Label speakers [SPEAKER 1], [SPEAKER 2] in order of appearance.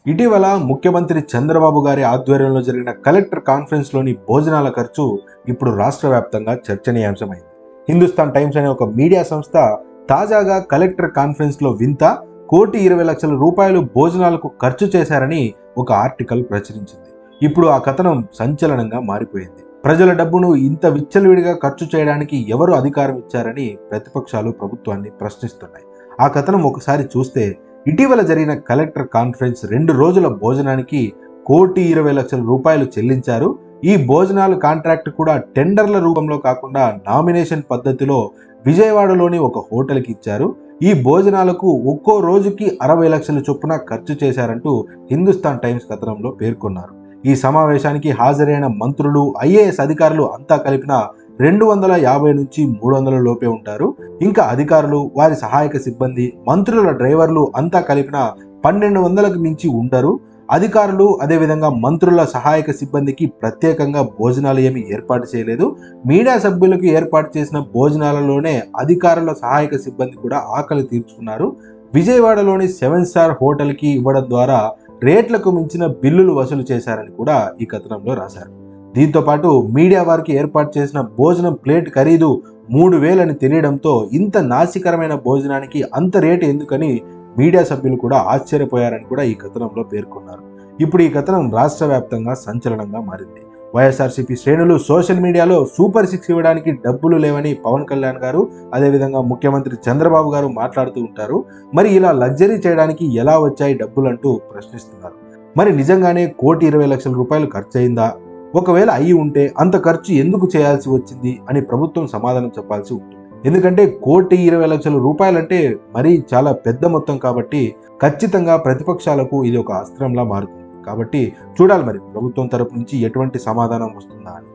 [SPEAKER 1] ఇటీవల ముఖ్యమంత్రి చంద్రబాబు గారి ఆధ్వర్యంలో జరిగిన కలెక్టర్ కాన్ఫరెన్స్లోని భోజనాల ఖర్చు ఇప్పుడు రాష్ట్ర వ్యాప్తంగా చర్చనీయాంశమైంది. హిందుస్థాన్ టైమ్స్ అనే ఒక మీడియా సంస్థ తాజాగా కలెక్టర్ కాన్ఫరెన్స్లో వింత ₹1,20,00,000 భోజనాలకు ఖర్చు చేశారని ఒక ఆర్టికల్ ప్రచురించింది. ఇప్పుడు ఆ కథనం సంచలనంగా మారిపోయింది. ప్రజల డబ్బును ఇంత విచ్చలవిడిగా ఖర్చు చేయడానికి ఎవరు అధికారం ఇచ్చారని ప్రతిపక్షాలు ప్రభుత్వాన్ని ప్రశ్నిస్తున్నాయి. ఆ కథనం ఒకసారి చూస్తే, ఇటీవల జరిగిన కలెక్టర్ కాన్ఫరెన్స్ 2 రోజుల భోజనానికి ₹1,20,00,000 చెల్లించారు. ఈ భోజనాల కాంట్రాక్ట్ కూడా టెండర్ల రూపంలో కాకుండా నామినేషన్ పద్ధతిలో విజయవాడలోని ఒక హోటల్కి ఇచ్చారు. ఈ భోజనాలకు ఒక్కో రోజుకి 60 లక్షల చొప్పున ఖర్చు చేశారంటూ హిందుస్థాన్ టైమ్స్ కథనంలో పేర్కొన్నారు. ఈ సమావేశానికి హాజరైన మంత్రులు, ఐఏఎస్ అధికారులు అంతా కలిపిన 250 నుంచి 300 లోపే ఉంటారు. ఇంకా అధికారులు, వారి సహాయక సిబ్బంది, మంత్రుల డ్రైవర్లు అంతా కలిపిన 1200కి మించి ఉండరు. అధికారులు అదేవిధంగా మంత్రుల సహాయక సిబ్బందికి ప్రత్యేకంగా భోజనాలు ఏమీ ఏర్పాటు చేయలేదు. మీడియా సభ్యులకు ఏర్పాటు చేసిన భోజనాలలోనే అధికారుల సహాయక సిబ్బంది కూడా ఆకలి తీర్చుకున్నారు. విజయవాడలోని 7 స్టార్ హోటల్కి ఇవ్వడం ద్వారా రేట్లకు మించిన బిల్లులు వసూలు చేశారని కూడా ఈ కథనంలో రాశారు. దీంతో పాటు మీడియా వారికి ఏర్పాటు చేసిన భోజనం ప్లేట్ ఖరీదు 3,000 అని తెలియడంతో ఇంత నాసికరమైన భోజనానికి అంత రేటు ఎందుకని మీడియా సభ్యులు కూడా ఆశ్చర్యపోయారని కూడా ఈ కథనంలో పేర్కొన్నారు. ఇప్పుడు ఈ కథనం రాష్ట్ర వ్యాప్తంగా సంచలనంగా మారింది. వైఎస్ఆర్సీపీ శ్రేణులు సోషల్ మీడియాలో సూపర్ 6 ఇవ్వడానికి డబ్బులు లేవని పవన్ కళ్యాణ్ గారు, అదేవిధంగా ముఖ్యమంత్రి చంద్రబాబు గారు మాట్లాడుతూ ఉంటారు. మరి ఇలా లగ్జరీ చేయడానికి ఎలా వచ్చాయి డబ్బులు అంటూ ప్రశ్నిస్తున్నారు. మరి నిజంగానే ₹1,20,00,000 ఖర్చు అయిందా? ఒకవేళ అయ్యి ఉంటే అంత ఖర్చు ఎందుకు చేయాల్సి వచ్చింది అని ప్రభుత్వం సమాధానం చెప్పాల్సి ఉంటుంది. ఎందుకంటే ₹1,20,00,000 అంటే మరీ చాలా పెద్ద మొత్తం కాబట్టి ఖచ్చితంగా ప్రతిపక్షాలకు ఇది ఒక అస్త్రంలా మారుతుంది. కాబట్టి చూడాలి మరి ప్రభుత్వం తరపు నుంచి ఎటువంటి సమాధానం వస్తుందా అని.